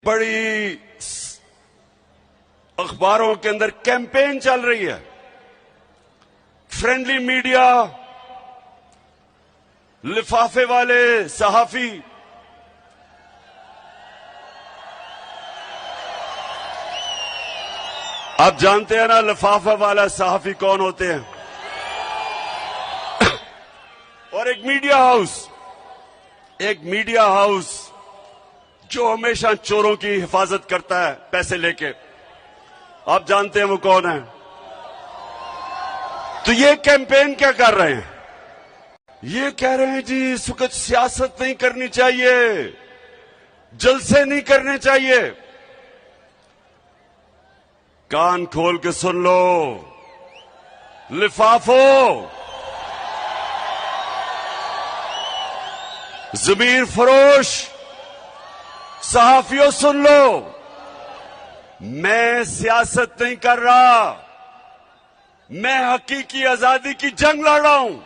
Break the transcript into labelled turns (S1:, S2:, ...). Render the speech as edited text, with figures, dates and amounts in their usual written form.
S1: بڑی اخباروں کے اندر کیمپین چل رہی ہے، فرینڈلی میڈیا، لفافے والے صحافی، آپ جانتے ہیں نا لفافہ والا صحافی کون ہوتے ہیں؟ اور ایک میڈیا ہاؤس جو ہمیشہ چوروں کی حفاظت کرتا ہے پیسے لے کے، آپ جانتے ہیں وہ کون ہے؟ تو یہ کیمپین کیا کر رہے ہیں؟ یہ کہہ رہے ہیں جی اس وقت سیاست نہیں کرنی چاہیے، جلسے نہیں کرنے چاہیے۔ کان کھول کے سن لو لفافوں، ضمیر فروش صحافیوں، سن لو، میں سیاست نہیں کر رہا، میں حقیقی آزادی کی جنگ لڑ رہا ہوں۔